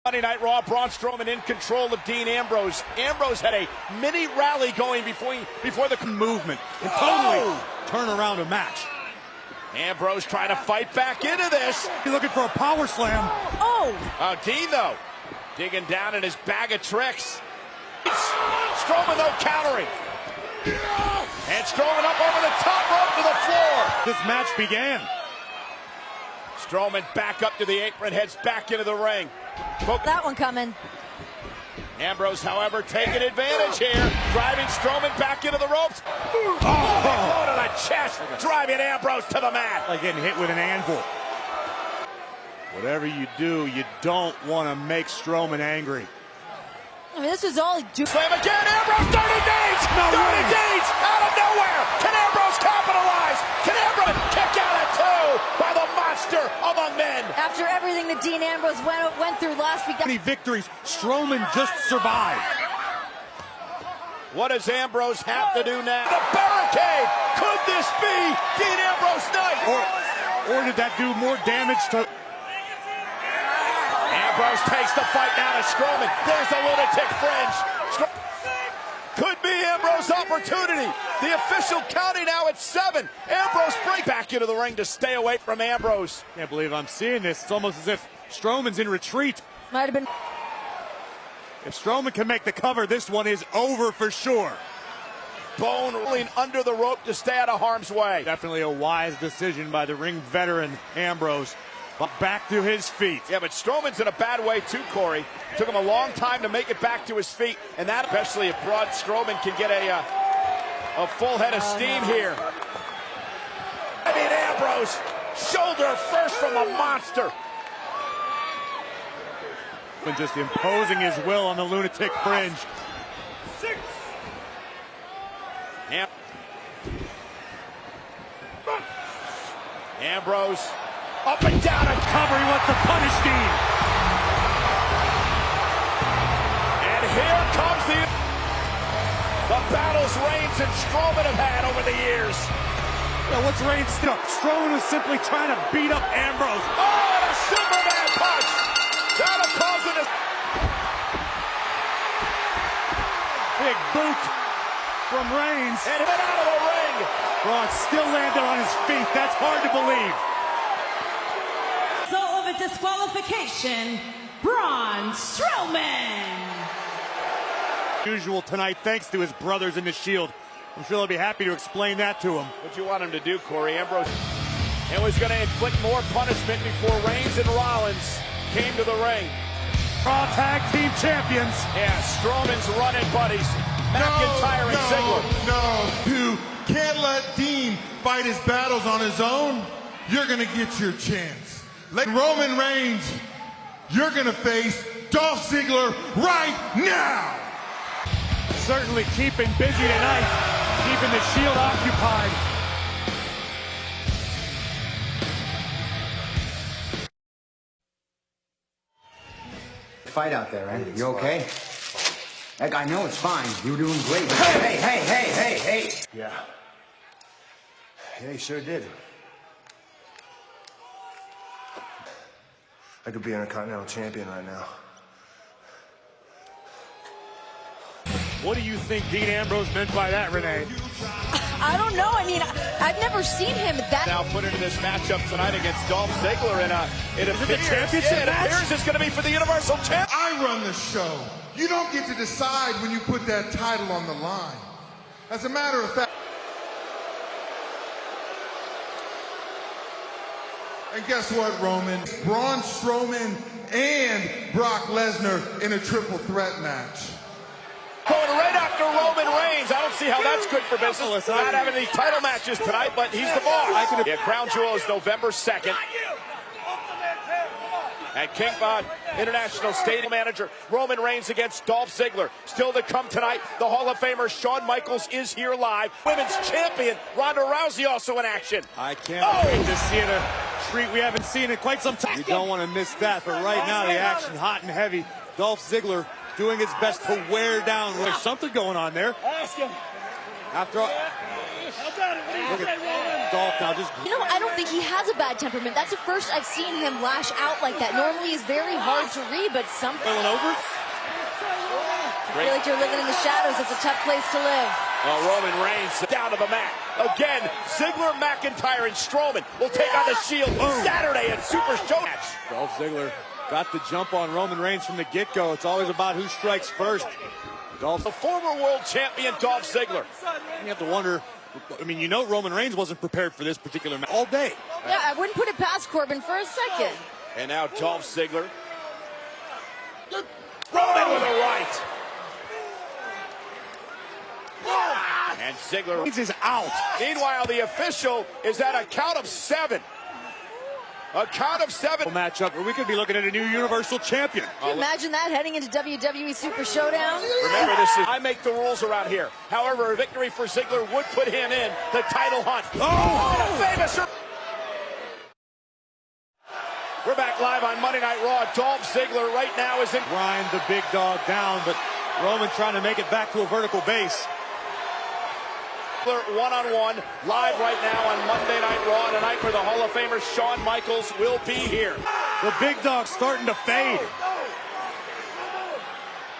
Monday Night Raw, Braun Strowman in control of Dean Ambrose. Ambrose had a mini rally going before the movement and totally turn around a match. Ambrose trying to fight back into this. He's looking for a power slam. Dean though, digging down in his bag of tricks. Strowman though countering. And Strowman up over the top rope to the floor. This match began. Strowman back up to the apron, heads back into the ring. That one coming. Ambrose, however, taking advantage here, driving Strowman back into the ropes. Blow to the chest, driving Ambrose to the mat. Like getting hit with an anvil. Whatever you do, you don't want to make Strowman angry. I mean, this is all he do. Slam again, Ambrose, dirty deeds! Dirty deeds out of nowhere! Can Ambrose capitalize? Can Ambrose kick out at two by the monster among men? After everything that Dean Ambrose went through last week. Many victories, Strowman just survived. What does Ambrose have to do now? The barricade! Could this be Dean Ambrose night? Or did that do more damage to... Ambrose takes the fight now to Strowman. There's the lunatic fringe. Could be Ambrose's opportunity. The official counting now at 7. Ambrose breaks back into the ring to stay away from Ambrose. Can't believe I'm seeing this. It's almost as if Strowman's in retreat. Might have been. If Strowman can make the cover, this one is over for sure. Bone rolling under the rope to stay out of harm's way. Definitely a wise decision by the ring veteran Ambrose. But back to his feet. Yeah, but Strowman's in a bad way too, Corey. Took him a long time to make it back to his feet, and that especially if Braun Strowman can get a full head of steam here. I mean, Ambrose, shoulder first from a monster. And just imposing his will on the lunatic fringe. Ambrose up and down a cover. He wants to punish Dean. And here comes the battles Reigns and Strowman have had over the years. Yeah, what's Reigns still? Strowman was simply trying to beat up Ambrose. Oh, and a Superman punch. That'll cause it. Big boot from Reigns. And hit out of the ring. Braun still landed on his feet. That's hard to believe. Disqualification, Braun Strowman. Usual tonight, thanks to his brothers in the Shield. I'm sure they'll be happy to explain that to him. What you want him to do, Corey? Ambrose was going to inflict more punishment before Reigns and Rollins came to the ring. Raw Tag Team Champions. Yeah, Strowman's running buddies. McIntyre and Ziggler. No, you can't let Dean fight his battles on his own. You're going to get your chance. Like Roman Reigns, you're going to face Dolph Ziggler right now. Certainly keeping busy tonight, keeping the Shield occupied. Fight out there, Randy. You okay? Heck, I know it's fine. You're doing great. But hey. Yeah. Yeah, he sure did. I could be Intercontinental Champion right now. What do you think Dean Ambrose meant by that, Renee? I don't know. I mean, I've never seen him that. Now put into this matchup tonight against Dolph Ziggler in a championship match? It appears it's going to be for the Universal Championship. I run the show. You don't get to decide when you put that title on the line. As a matter of fact. And guess what, Roman? Braun Strowman and Brock Lesnar in a triple threat match. Going right after Roman Reigns. I don't see how that's good for business. Not having these title matches tonight, but he's the boss. Yeah, Crown Jewel is November 2nd. At King International Stadium manager, Roman Reigns against Dolph Ziggler. Still to come tonight, the Hall of Famer Shawn Michaels is here live. Women's champion Ronda Rousey also in action. I can't wait to see it, a treat we haven't seen in quite some time. You don't want to miss that, but right now the action hot and heavy. Dolph Ziggler doing his best to wear down. There's something going on there. Ask him. After all, Look at Dolph now just... You know, I don't think he has a bad temperament. That's the first I've seen him lash out like that. Normally he's very hard to read, but something... over? I feel like you're living in the shadows. It's a tough place to live. Roman Reigns down to the mat. Again, Ziggler, McIntyre, and Strowman will take on the Shield Saturday at Super Showmatch. Dolph Ziggler got the jump on Roman Reigns from the get-go. It's always about who strikes first. The former world champion Dolph Ziggler. You have to wonder, I mean, you know Roman Reigns wasn't prepared for this particular match all day. Yeah, I wouldn't put it past Corbin for a second. And now Dolph Ziggler. Roman with a right. And Ziggler is out. Meanwhile, the official is at a count of 7. A count of 7. Matchup where we could be looking at a new Universal Champion. Can you imagine that heading into WWE Super Showdown? Remember, I make the rules around here. However, a victory for Ziggler would put him in the title hunt. Oh, famous. We're back live on Monday Night Raw. Dolph Ziggler right now is in. Grind the big dog down, but Roman trying to make it back to a vertical base. One-on-one, live right now on Monday Night Raw, and a night where the Hall of Famer Shawn Michaels will be here. The big dog's starting to fade.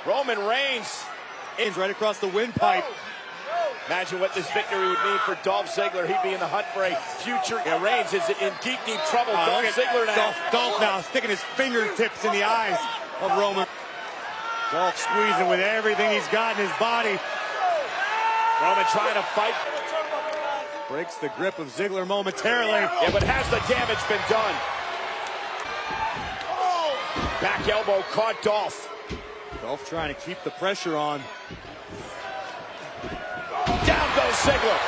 Roman Reigns right across the windpipe. Imagine what this victory would mean for Dolph Ziggler. He'd be in the hunt for a future. Reigns is in deep, deep trouble. Dolph Ziggler now. Dolph now sticking his fingertips in the eyes of Roman. Dolph squeezing with everything he's got in his body. Roman trying to fight. Breaks the grip of Ziggler momentarily. Yeah, but has the damage been done? Back elbow caught Dolph. Dolph trying to keep the pressure on. Down goes Ziggler.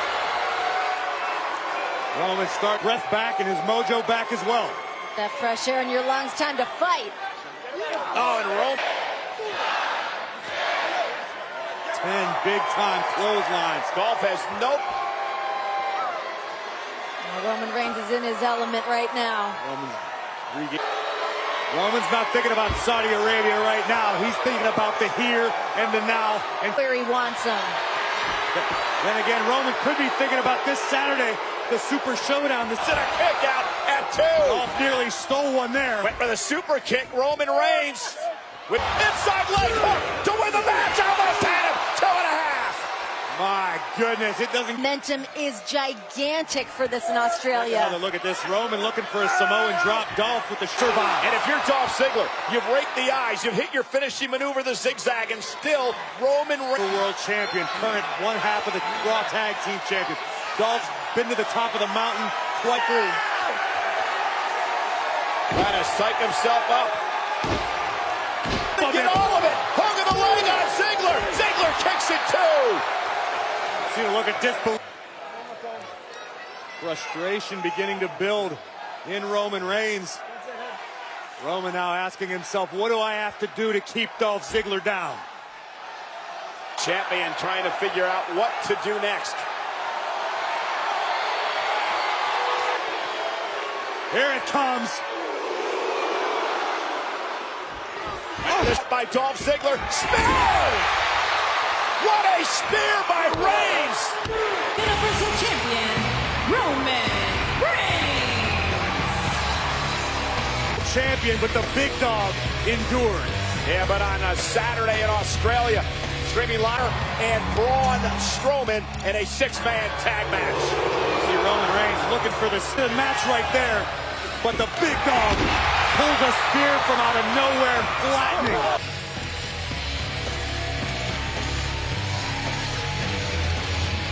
Roman start breath back and his mojo back as well. That fresh air in your lungs, time to fight. Oh, and Roman. 10 big-time clotheslines. Dolph has no... Roman Reigns is in his element right now. Roman's not thinking about Saudi Arabia right now. He's thinking about the here and the now. And where he wants him. Then again, Roman could be thinking about this Saturday, the Super Showdown. The center kick out at 2. Dolph nearly stole one there. Went for the super kick. Roman Reigns with inside leg hook to win the match. Almost had him. 2.5. My goodness, it doesn't... Momentum is gigantic for this in Australia. Another look at this. Roman looking for a Samoan drop. Dolph with the survive. And if you're Dolph Ziggler, you've raked the eyes, you've hit your finishing maneuver, the zigzag, and still Roman Reigns. World champion, current one half of the Raw Tag Team champion. Dolph's been to the top of the mountain quite through. Trying to psych himself up. Get all of it. Hook of the leg on Ziggler. Ziggler kicks it too. See a look at disbelief. Frustration beginning to build in Roman Reigns. Roman now asking himself, what do I have to do to keep Dolph Ziggler down? Champion trying to figure out what to do next. Here it comes. By Dolph Ziggler. Spear! What a spear by Reigns! Universal Champion, Roman Reigns! Champion, but the big dog endured. Yeah, but on a Saturday in Australia, streaming live, and Braun Strowman in a 6-man tag match. See Roman Reigns looking for the match right there, but the big dog pulls a spear from out of nowhere, flattening.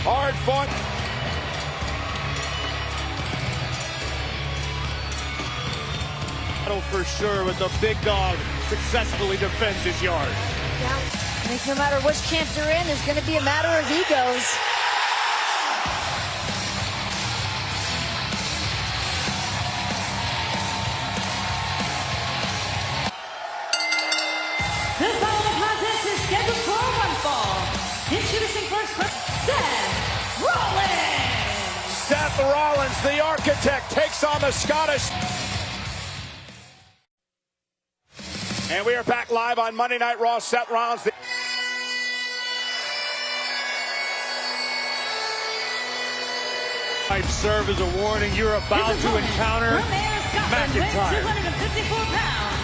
Hard fought. For sure, but the big dog successfully defends his yard. Yeah, I think no matter which camp you're in, there's going to be a matter of egos. The following contest is scheduled for one fall. Introducing first, Seth Rollins. Seth Rollins, the architect, takes on the Scottish. And we are back live on Monday Night Raw. Seth Rollins. Might serve as a warning. You're about to encounter McIntyre. 254 pounds.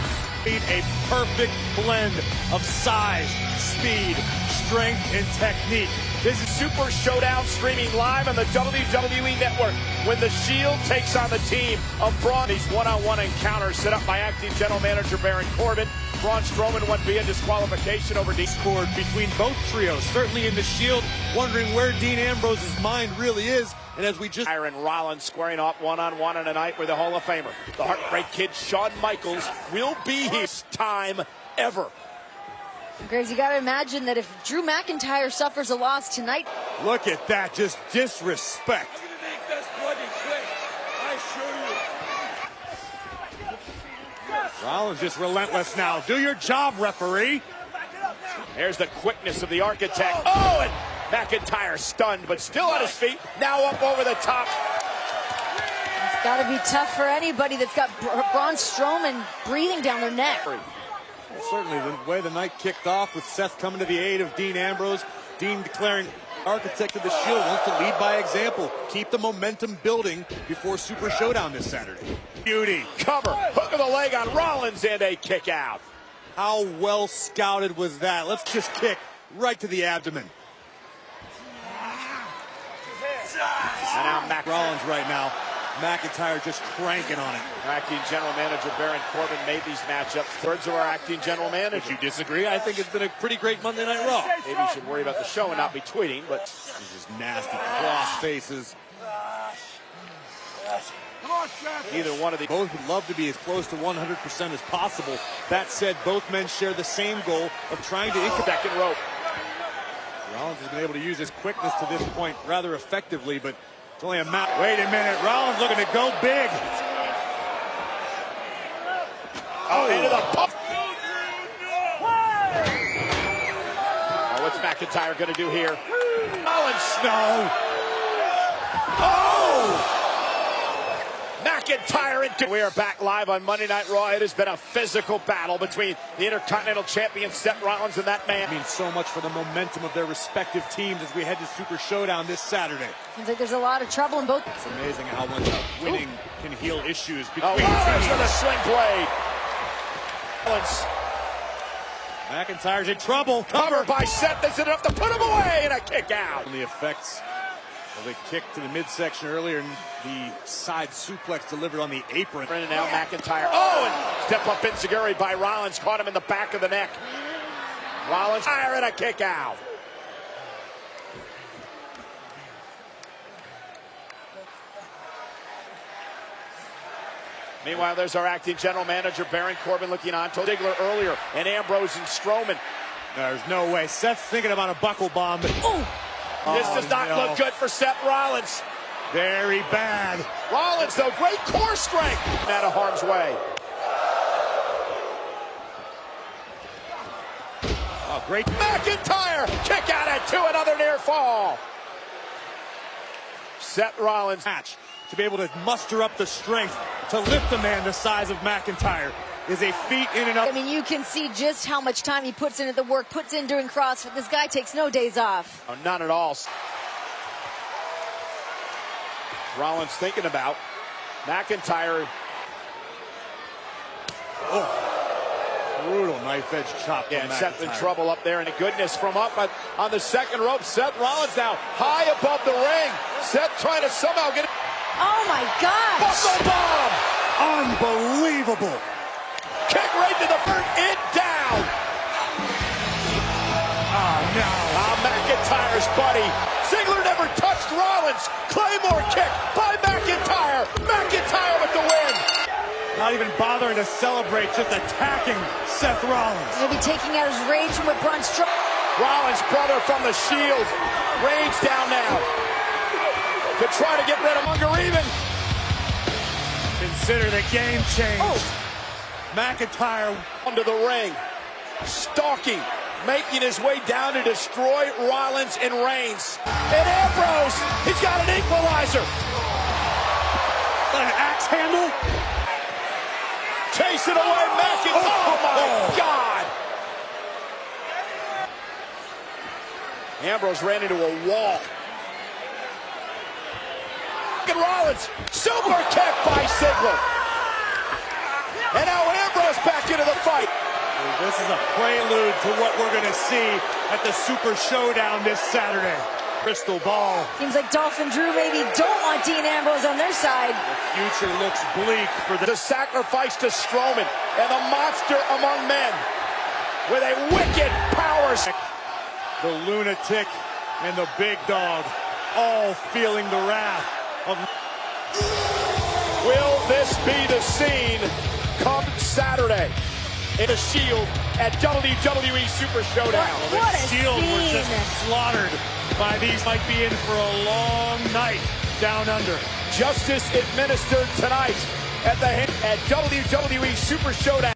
A perfect blend of size, speed, strength, and technique. This is Super Showdown streaming live on the WWE Network when the Shield takes on the team of Braun. These one-on-one encounters set up by acting general manager Baron Corbin. Braun Strowman won via disqualification over Discord between both trios, certainly in the Shield, wondering where Dean Ambrose's mind really is. And as we just... Aaron Rollins squaring off one-on-one on a night with the Hall of Famer. The Heartbreak Kid, Shawn Michaels, will be his time ever. Graves, you got to imagine that if Drew McIntyre suffers a loss tonight. Look at that, just disrespect. Rollins just relentless now. Do your job, referee. There's the quickness of the architect. Oh, and McIntyre stunned, but still on his feet. Now up over the top. It's got to be tough for anybody that's got Braun Strowman breathing down their neck. Well, certainly the way the night kicked off with Seth coming to the aid of Dean Ambrose. Dean declaring architect of the Shield wants to lead by example. Keep the momentum building before Super Showdown this Saturday. Beauty. Cover. Hook of the leg on Rollins and a kick out. How well scouted was that? Let's just kick right to the abdomen. And now Rollins right now. McIntyre just cranking on it. Acting general manager Baron Corbin made these matchups. Thirds of our acting general manager. If you disagree, I think it's been a pretty great Monday Night Raw. Maybe you should worry about the show and not be tweeting, but these just nasty cross faces. Neither one of the both would love to be as close to 100% as possible. That said, both men share the same goal of trying to ink a second rope. Rollins has been able to use his quickness to this point rather effectively, but it's only a matter. Wait a minute, Rollins looking to go big. Oh, into the pump. Oh, what's McIntyre going to do here? Rollins. No. Oh! McIntyre into. We are back live on Monday Night Raw. It has been a physical battle between the Intercontinental Champion Seth Rollins and that man. It means so much for the momentum of their respective teams as we head to Super Showdown this Saturday. Seems like there's a lot of trouble in both. It's amazing how much winning can heal issues between Rollins teams. with a sling blade. Rollins. McIntyre's in trouble. Cover by Seth. Is it enough to put him away? And a kick out. The effects of the kick to the midsection earlier and the side suplex delivered on the apron. And now McIntyre. Oh, and step up enziguri by Rollins. Caught him in the back of the neck. Rollins fire and a kick out. Meanwhile, there's our acting general manager, Baron Corbin, looking on to Ziggler earlier, and Ambrose and Strowman. There's no way. Seth's thinking about a buckle bomb. But... This does not look good for Seth Rollins. Very bad. Rollins, though, great core strength. Out of harm's way. Oh, great. McIntyre, kick out at two, another near fall. Seth Rollins. Match to be able to muster up the strength to lift a man the size of McIntyre is a feat in and of. I mean, you can see just how much time he puts into the work, puts in during CrossFit. This guy takes no days off. Oh, not at all. Rollins thinking about McIntyre. Oh, brutal knife edge chop. Yeah, and Seth in trouble up there, and goodness from up on the second rope. Seth Rollins now high above the ring. Seth trying to somehow get it. Oh my God! Buckle bomb! Unbelievable! Kick right to the front, it down. Oh no! McIntyre's buddy. Ziggler never touched Rollins. Claymore kick by McIntyre. McIntyre with the win. Not even bothering to celebrate, just attacking Seth Rollins. Maybe taking out his rage from what Braun Strowman. Rollins' brother from the Shield. Rage down now. To try to get rid of Unger even. Consider the game change. Oh. McIntyre under the ring. Stalking. Making his way down to destroy Rollins and Reigns. And Ambrose, he's got an equalizer. Got an axe handle. Chasing away McIntyre. Oh my God. Ambrose ran into a wall. Look at Rollins. Super kick by Ziggler. And now Ambrose back into the fight. This is a prelude to what we're going to see at the Super Showdown this Saturday. Crystal ball. Seems like Dolph and Drew maybe don't want Dean Ambrose on their side. The future looks bleak for The sacrifice to Strowman and the monster among men with a wicked power. The lunatic and the big dog all feeling the wrath of... Will this be the scene come Saturday in the Shield at WWE Super Showdown? What a Shield scene. were just slaughtered by these. Might be in for a long night down under. Justice administered tonight at WWE Super Showdown.